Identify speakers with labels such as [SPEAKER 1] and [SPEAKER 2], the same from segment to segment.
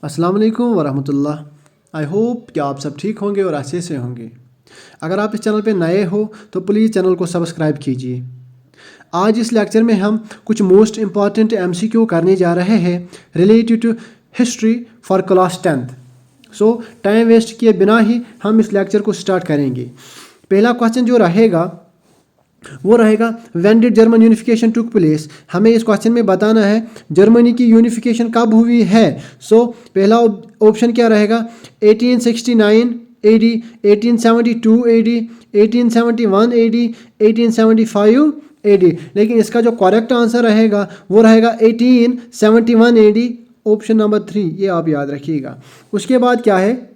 [SPEAKER 1] अस्सलाम वालेकुम वरहमतुल्लाह। I hope कि आप सब ठीक होंगे और अच्छे से होंगे। अगर आप इस चैनल पे नए हो तो प्लीज़ चैनल को सब्सक्राइब कीजिए। आज इस लेक्चर में हम कुछ मोस्ट इम्पॉर्टेंट MCQ करने जा रहे हैं related to history for class 10th। So time waste किए बिना ही हम इस लेक्चर को स्टार्ट करेंगे। पहला क्वेश्चन जो रहेगा वो रहेगा when did German unification took place. हमें इस क्वेश्चन में बताना है जर्मनी की यूनिफिकेशन कब हुई है। सो पहला ऑप्शन क्या रहेगा 1869 AD, 1872 AD, 1871 AD, 1875 AD। लेकिन इसका जो करेक्ट आंसर रहेगा वो रहेगा 1871 AD, ऑप्शन नंबर 3। ये आप याद रखिएगा। उसके बाद क्या है,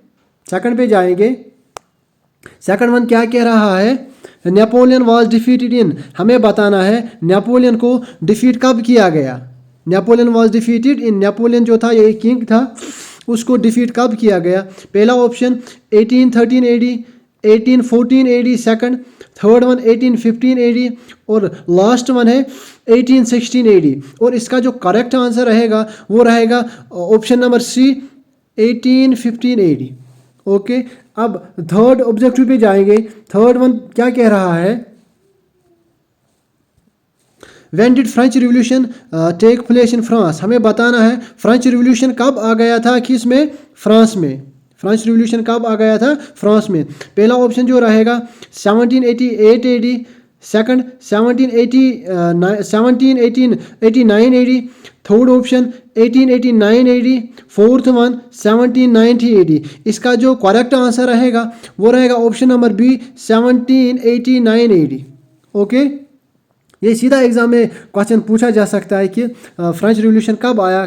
[SPEAKER 1] सेकंड पे जाएंगे। सेकंड वन क्या कह रहा है, नेपोलियन वॉज डिफीटेड इन। हमें बताना है नेपोलियन को डिफीट कब किया गया। Napoleon was defeated in, Napoleon जो था ये किंग था, उसको डिफीट कब किया गया। पहला option 1813 AD, 1814 AD second, third one 1815 AD और लास्ट वन है 1816 AD। और इसका जो करेक्ट आंसर रहेगा वो रहेगा option number C 1815 AD। Okay, अब थर्ड ऑब्जेक्टिव पे जाएंगे। थर्ड वन क्या कह रहा है, when did French revolution take place in France. हमें बताना है फ्रेंच रिवॉल्यूशन कब आ गया था, किस में, फ्रांस में। फ्रेंच रिवॉल्यूशन कब आ गया था, फ्रांस में। पहला ऑप्शन जो रहेगा 1788 AD, second 1789 AD, third option 1889 AD, fourth one 1790 AD। इसका जो करेक्ट आंसर रहेगा वो रहेगा option number B 1789 AD। Okay, ये सीधा एग्जाम में क्वेश्चन पूछा जा सकता है कि फ्रेंच रिवॉल्यूशन कब आया,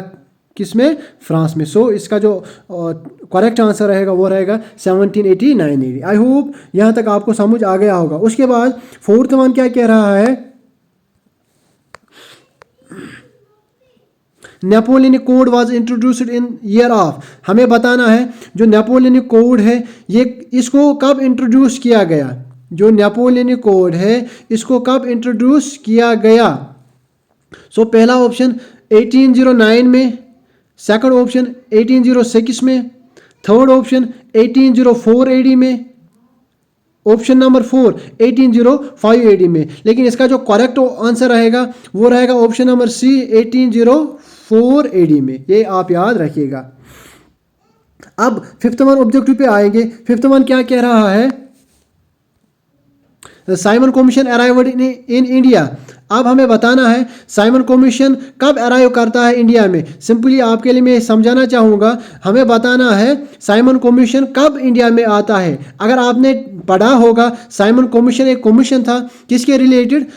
[SPEAKER 1] किसमें, फ्रांस में। सो इसका जो करेक्ट आंसर रहेगा वो रहेगा 1789 AD। आई होप यहाँ तक आपको समझ आ गया होगा। उसके बाद फोर्थ वन क्या कह रहा है, Napoleonic code was introduced in year of. हमें बताना है जो नेपोलियनिक कोड है ये इसको कब इंट्रोड्यूस किया गया। जो नेपोलियनिक कोड है इसको कब इंट्रोड्यूस किया गया। सो पहला ऑप्शन 1809 में, सेकंड ऑप्शन 1806 में, थर्ड ऑप्शन 1804 AD में, ऑप्शन नंबर 4 1805 AD में। लेकिन इसका जो करेक्ट आंसर रहेगा वो रहेगा ऑप्शन नंबर सी 1804 AD में। ये आप याद रखिएगा। अब फिफ्थ वन ऑब्जेक्टिव पे आएंगे। फिफ्थ वन क्या कह रहा है, Simon commission arrived in India. अब हमें बताना है साइमन कमीशन कब अराइव करता है इंडिया में। सिंपली आपके लिए मैं समझाना चाहूँगा, हमें बताना है साइमन कमीशन कब इंडिया में आता है। अगर आपने पढ़ा होगा साइमन कमीशन एक कमीशन था किसके रिलेटेड,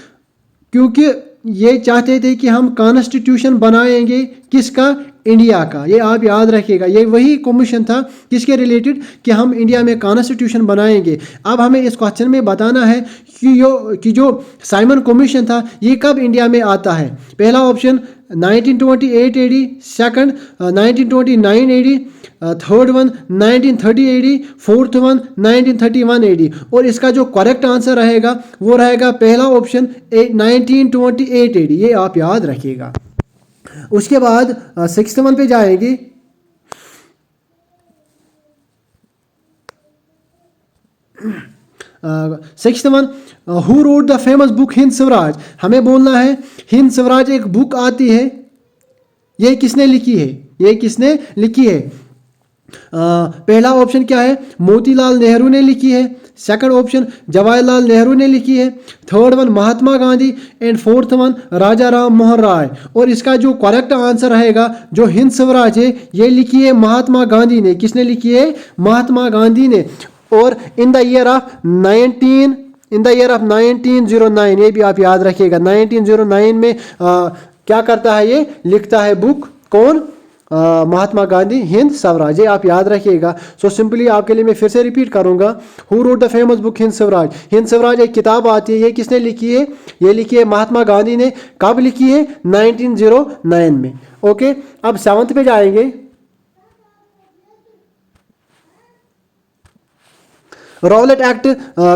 [SPEAKER 1] क्योंकि ये चाहते थे कि हम कॉन्स्टिट्यूशन बनाएंगे, किसका, इंडिया का। ये आप याद रखिएगा, ये वही कमीशन था किसके रिलेटेड कि हम इंडिया में कॉन्स्टिट्यूशन बनाएंगे। अब हमें इस क्वेश्चन में बताना है कि जो साइमन कमीशन था ये कब इंडिया में आता है। पहला option 1928 AD, second 1929 AD, third one 1930 AD, fourth one 1931 AD। और इसका जो करेक्ट आंसर रहेगा वो रहेगा पहला ऑप्शन 1928 AD। ये आप याद रखिएगा। उसके बाद सिक्स्थ वन पे जाएंगे। Sixth one who wrote the famous book Hind Swaraj. हमें बोलना है हिंद स्वराज एक बुक आती है, ये किसने लिखी है, ये किसने लिखी है। पहला ऑप्शन क्या है, मोतीलाल नेहरू ने लिखी है, सेकंड ऑप्शन जवाहरलाल नेहरू ने लिखी है, third one Mahatma Gandhi and fourth one Raja Ram Mohan Roy. और इसका जो करेक्ट आंसर रहेगा जो हिंद स्वराज है ये लिखी है महात्मा गांधी ने। किसने लिखी है, महात्मा गांधी ने। और इन द ईयर ऑफ 1909, ये भी आप याद रखिएगा। 1909 में क्या करता है, ये लिखता है बुक, कौन, महात्मा गांधी हिंद स्वराज। ये आप याद रखिएगा। सो सिंपली आपके लिए मैं फिर से रिपीट करूंगा, who wrote the famous book Hind Swaraj. Hind Swaraj एक किताब आती है, ये किसने लिखी है, ये लिखी है महात्मा गांधी ने। कब लिखी है, 1909 में। ओके, अब सेवंथ पे जाएंगे। Rowlatt act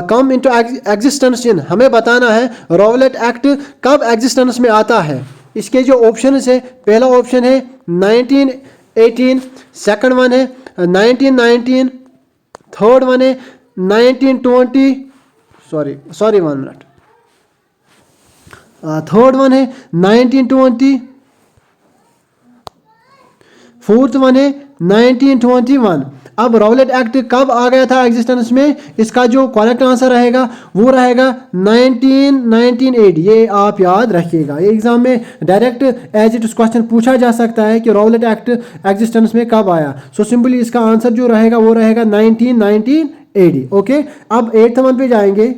[SPEAKER 1] come into existence in. हमें बताना है रॉवलेट एक्ट कब एग्जिस्टेंस में आता है। इसके जो ऑप्शन है, पहला ऑप्शन है 1918, सेकंड वन है 1919, थर्ड वन है 1920, सॉरी 1 मिनट, थर्ड वन है 1920, फोर्थ वन है 1921। अब रॉलेट एक्ट कब आ गया था एग्जिस्टेंस में? इसका जो करेक्ट आंसर रहेगा वो रहेगा 1980। ये आप याद रखिएगा, ये एग्जाम में डायरेक्ट एज इट क्वेश्चन पूछा जा सकता है कि रॉलेट एक्ट एग्जिस्टेंस में कब आया। सो सिंपली इसका आंसर जो रहेगा वो रहेगा 1980। ओके, अब 8th वन पे जाएंगे।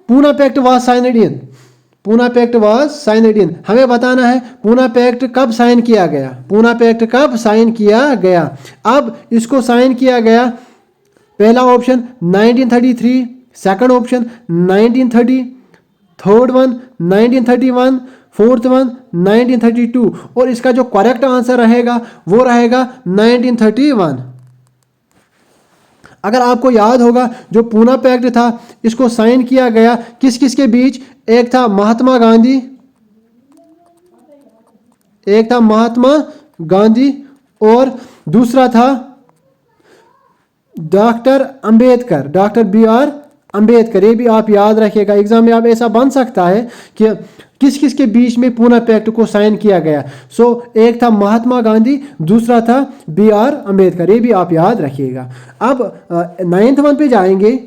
[SPEAKER 1] Poona pact was signed in, Poona pact was signed in, हमें बताना है पूना पैक्ट कब साइन किया गया, पूना पैक्ट कब साइन किया गया। अब इसको साइन किया गया, पहला option 1933, second option 1930, third one 1931, fourth one 1932 और इसका जो करेक्ट आंसर रहेगा वो रहेगा 1931। अगर आपको याद होगा जो पूना पैक्ट था इसको साइन किया गया किस किस के बीच? एक था महात्मा गांधी, एक था महात्मा गांधी और दूसरा था doctor Ambedkar, doctor BR Ambedkar. ये भी आप याद रखिएगा, एग्जाम में आप ऐसा बन सकता है कि किस किस के बीच में पूना पैक्ट को साइन किया गया। सो एक था महात्मा गांधी, दूसरा था BR अंबेडकर, ये भी आप याद रखिएगा। अब 9th वन पे जाएंगे।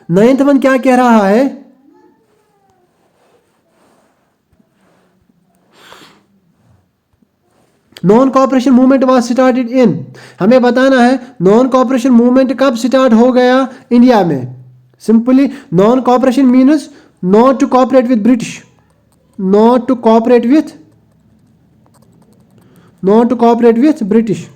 [SPEAKER 1] 9th वन क्या कह रहा है? Non cooperation movement was started in, हमें बताना है नॉन कॉपरेशन मूवमेंट कब स्टार्ट हो गया इंडिया में। Simply non cooperation means not to cooperate with British, not to cooperate with British,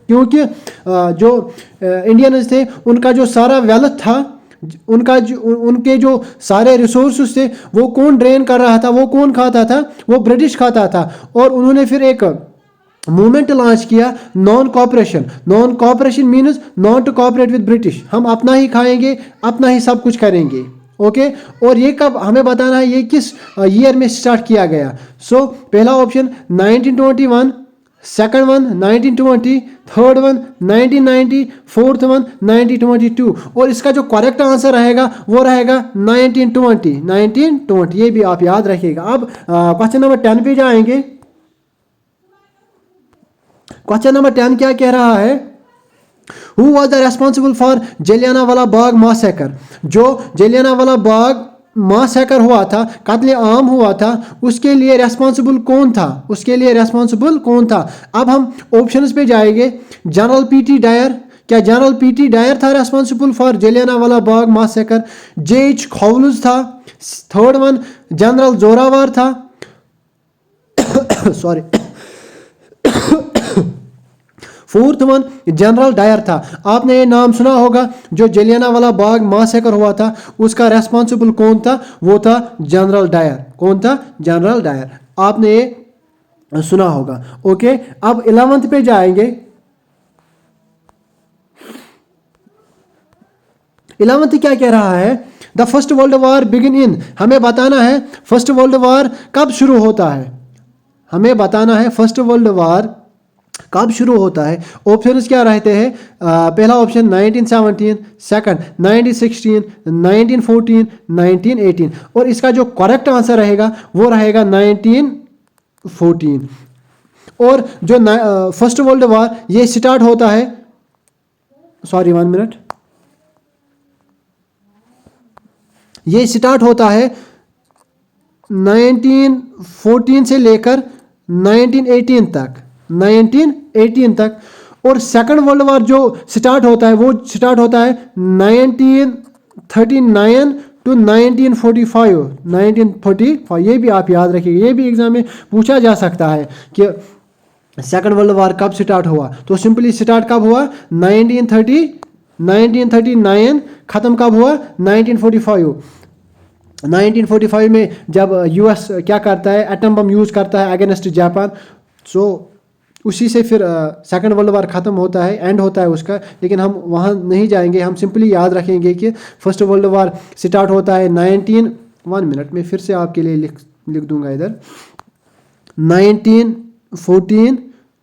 [SPEAKER 1] क्योंकि जो इंडियंस थे उनका जो सारा वेल्थ था, उनके जो सारे रिसोर्सेस थे वो कौन ड्रेन कर रहा था, वो कौन खाता था? वो ब्रिटिश खाता था। और उन्होंने फिर एक मूवमेंट लॉन्च किया non cooperation. Non cooperation means not to cooperate with British, हम अपना ही खाएंगे, अपना ही सब कुछ करेंगे। ओके, और ये कब हमें बताना है, ये किस ईयर में स्टार्ट किया गया। सो पहला option 1921, second one 1920, third one 1990, fourth one 1922 और इसका जो करेक्ट आंसर रहेगा वो रहेगा 1920। ये भी आप याद रखिएगा। अब क्वेश्चन नंबर 10 पे जाएंगे। क्वेश्चन नंबर 10 क्या कह रहा है? Who was the responsible for Jallianwala Bagh massacre? जो जलियांवाला बाग मैसेकर हुआ था, कत्ले आम हुआ था, उसके लिए रेस्पॉन्सिबल कौन था? उसके लिए रेस्पॉन्सिबल कौन था? अब हम ऑप्शंस पे जाएंगे। जनरल PT डायर, क्या जनरल PT डायर था responsible for Jallianwala Bagh massacre? JH खौलुज था। थर्ड वन जनरल जोरावर था। Sorry, fourth one general Dyer था। आपने ये नाम सुना होगा, जो जलियांवाला बाग मैसेकर हुआ था उसका रेस्पॉन्सिबल कौन था? वो था जनरल डायर। कौन था? जनरल डायर, आपने ये सुना होगा। ओके, अब 11th पे जाएंगे। 11th क्या कह रहा है? The first world war begin in, हमें बताना है फर्स्ट वर्ल्ड वॉर कब शुरू होता है। हमें बताना है फर्स्ट वर्ल्ड वॉर कब शुरू होता है। ऑप्शंस क्या रहते हैं? पहला ऑप्शन 1917, सेकंड 1916, 1914, 1918 और इसका जो करेक्ट आंसर रहेगा वो रहेगा 1914। और जो फर्स्ट वर्ल्ड वॉर ये स्टार्ट होता है, सॉरी 1 मिनट, ये स्टार्ट होता है 1914 से लेकर 1918 तक और सेकंड वर्ल्ड वॉर जो स्टार्ट होता है वो स्टार्ट होता है 1939 टू 1945। ये भी आप याद रखिएगा, ये भी एग्जाम में पूछा जा सकता है कि सेकंड वर्ल्ड वॉर कब स्टार्ट हुआ। तो सिंपली स्टार्ट कब हुआ? 1939, ख़त्म कब हुआ? 1945 में जब US क्या करता है, एटम बम यूज़ करता है अगेंस्ट जापान। सो उसी से फिर सेकंड वर्ल्ड वॉर ख़त्म होता है, एंड होता है उसका। लेकिन हम वहाँ नहीं जाएंगे, हम सिंपली याद रखेंगे कि फर्स्ट वर्ल्ड वॉर स्टार्ट होता है 1 मिनट में फिर से आपके लिए लिख दूंगा इधर, 1914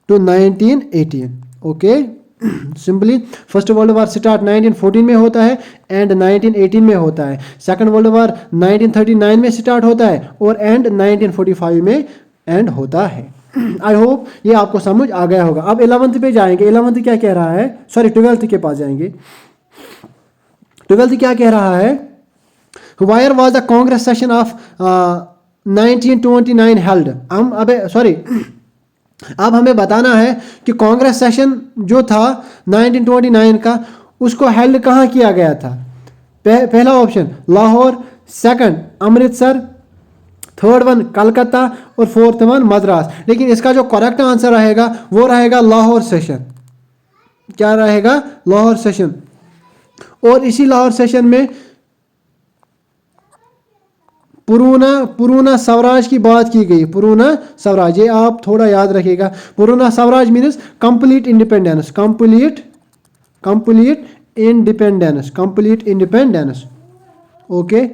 [SPEAKER 1] to 1918। Okay, simply first world war start 1914 में होता है एंड 1918 में होता है। सेकंड वर्ल्ड वार 1939 में स्टार्ट होता है और एंड 1945 में एंड होता है। आई होप ये आपको समझ आ गया होगा। अब 11th पे जाएंगे। 11th क्या कह रहा है, सॉरी 12th के पास जाएंगे। 12th क्या कह रहा है, wire was the Congress session of 1929 held. अब हमें बताना है कि कांग्रेस सेशन जो था 1929 का, उसको हेल्ड कहाँ किया गया था। पहला option Lahore, second Amritsar, third one Calcutta और फोर्थ वन मद्रास। लेकिन इसका जो करेक्ट आंसर रहेगा वो रहेगा लाहौर सेशन। क्या रहेगा, लाहौर सेशन। और इसी लाहौर सेशन में पुराना स्वराज की बात की गई। पुराना स्वराज, ये आप थोड़ा याद रखिएगा। पुराना Swaraj means complete independence, complete independence. Okay,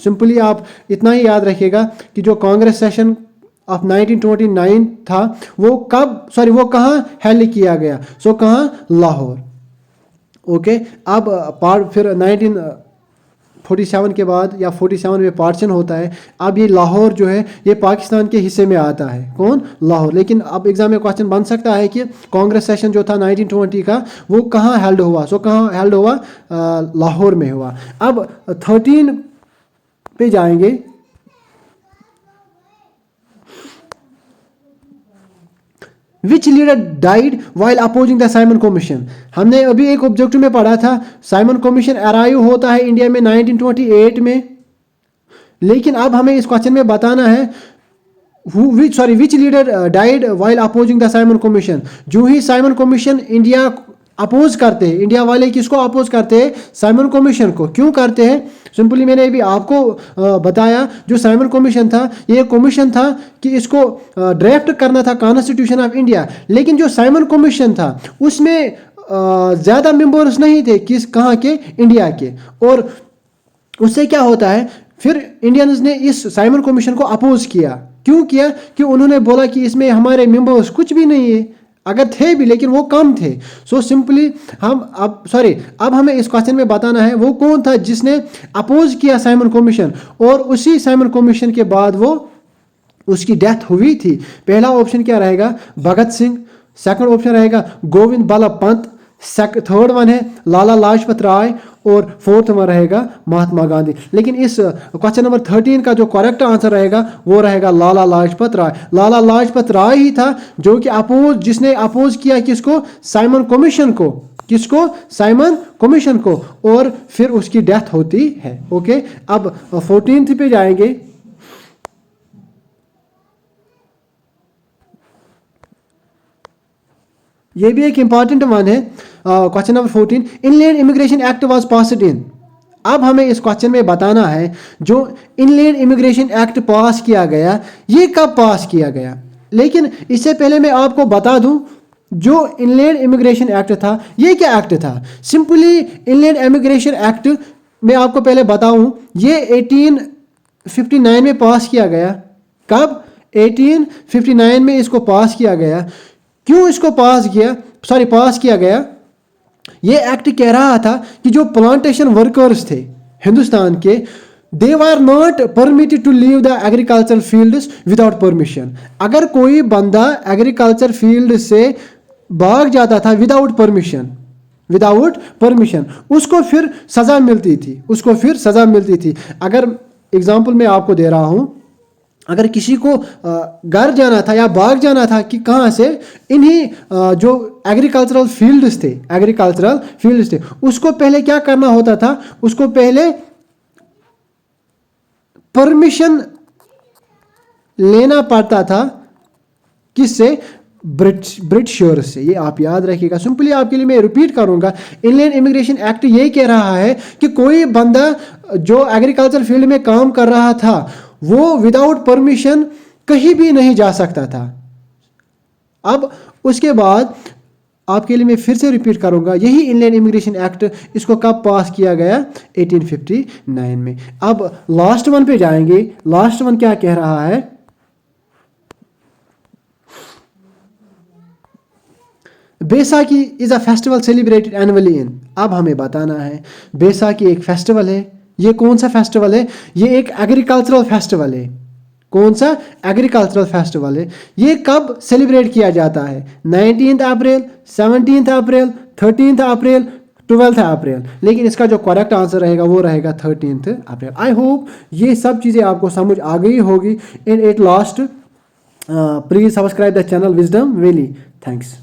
[SPEAKER 1] simply आप इतना ही याद रखिएगा कि जो कांग्रेस सेशन ऑफ 1929 था वो कहाँ हेल्ड किया गया। सो कहाँ, लाहौर। ओके, अब फिर 1947 के बाद या 47 में पार्टीशन होता है। अब ये लाहौर जो है ये पाकिस्तान के हिस्से में आता है। कौन, लाहौर। लेकिन अब एग्जाम में क्वेश्चन बन सकता है कि कांग्रेस सेशन जो था 1920 का वो कहाँ हेल्ड हुआ। सो कहाँ हेल्ड हुआ, लाहौर में हुआ। अब 13 पे जाएंगे। Which leader died while opposing the Simon commission. हमने अभी एक ऑब्जेक्टिव में पढ़ा था साइमन कमीशन अराइव होता है इंडिया में 1928 में। लेकिन अब हमें इस क्वेश्चन में बताना है which leader died while opposing the Simon commission. जो ही साइमन कमीशन इंडिया अपोज करते हैं, इंडिया वाले किसको अपोज करते हैं, साइमन कमीशन को। क्यों करते हैं, सिंपली मैंने अभी आपको बताया जो साइमन कमीशन था ये कमीशन था कि इसको ड्राफ्ट करना था कॉन्स्टिट्यूशन ऑफ इंडिया। लेकिन जो साइमन कमीशन था उसमें ज़्यादा मेंबर्स नहीं थे कहाँ के, इंडिया के। और उससे क्या होता है, फिर इंडियंस ने इस साइमन कमीशन को अपोज किया। क्यों किया, कि उन्होंने बोला कि इसमें हमारे मेंबर्स कुछ भी नहीं है, अगर थे भी लेकिन वो कम थे। सो सिंपली अब हमें इस क्वेश्चन में बताना है वो कौन था जिसने अपोज किया साइमन कमीशन, और उसी साइमन कमीशन के बाद वो उसकी डेथ हुई थी। पहला ऑप्शन क्या रहेगा, भगत सिंह। सेकंड ऑप्शन रहेगा गोविंद बल्लभ पंत। थर्ड वन है लाला लाजपत राय और फोर्थ वन रहेगा महात्मा गांधी। लेकिन इस क्वेश्चन नंबर 13 का जो करेक्ट आंसर रहेगा वो रहेगा लाला लाजपत राय। लाला लाजपत राय ही था जो कि जिसने अपोज किया किसको, साइमन कमीशन को। किसको, साइमन कमीशन को। और फिर उसकी डेथ होती है। ओके, अब 14th पे जाएंगे। ये भी एक इंपॉर्टेंट वन है। Question number 14, inland immigration act was passed in. अब हमें इस क्वेश्चन में बताना है जो इनलैंड इमिग्रेशन एक्ट पास किया गया ये कब पास किया गया। लेकिन इससे पहले मैं आपको बता दूं जो इनलैंड इमिग्रेशन एक्ट था ये क्या एक्ट था। सिंपली इनलैंड इमिग्रेशन एक्ट मैं आपको पहले बताऊं ये 1859 में पास किया गया। कब, 1859 में इसको पास किया गया। क्यों इसको पास किया गया, ये एक्ट कह रहा था कि जो प्लांटेशन वर्कर्स थे हिंदुस्तान के, they were not permitted to leave the agriculture fields without permission. अगर कोई बंदा एग्रीकल्चर फील्ड से भाग जाता था विदाउट परमिशन उसको फिर सज़ा मिलती थी। अगर एग्जाम्पल मैं आपको दे रहा हूँ, अगर किसी को घर जाना था या भाग जाना था कि कहाँ से, इन्हीं जो एग्रीकल्चरल फील्ड्स थे उसको पहले क्या करना होता था, उसको पहले परमिशन लेना पड़ता था। किससे, ब्रिटिशर्स से। ये आप याद रखिएगा। सिंपली आपके लिए मैं रिपीट करूंगा, इनलैंड इमिग्रेशन एक्ट ये कह रहा है कि कोई बंदा जो एग्रीकल्चर फील्ड में काम कर रहा था वो विदाउट परमिशन कहीं भी नहीं जा सकता था। अब उसके बाद आपके लिए मैं फिर से रिपीट करूंगा, यही इंडियन इमिग्रेशन एक्ट, इसको कब पास किया गया? 1859 में। अब लास्ट वन पे जाएंगे। लास्ट वन क्या कह रहा है? Baisakhi is a festival celebrated annually in. अब हमें बताना है, बैसाखी एक फेस्टिवल है। ये कौन सा फेस्टिवल है? ये एक एग्रीकल्चरल फेस्टिवल है। कौन सा? एग्रीकल्चरल फेस्टिवल है। ये कब सेलिब्रेट किया जाता है? 19 अप्रैल, 17 अप्रैल, 13 अप्रैल, 12 अप्रैल। लेकिन इसका जो करेक्ट आंसर रहेगा वो रहेगा 13 अप्रैल। आई होप ये सब चीज़ें आपको समझ आ गई होगी। In at last, please subscribe the channel Wisdom Valley. Thanks.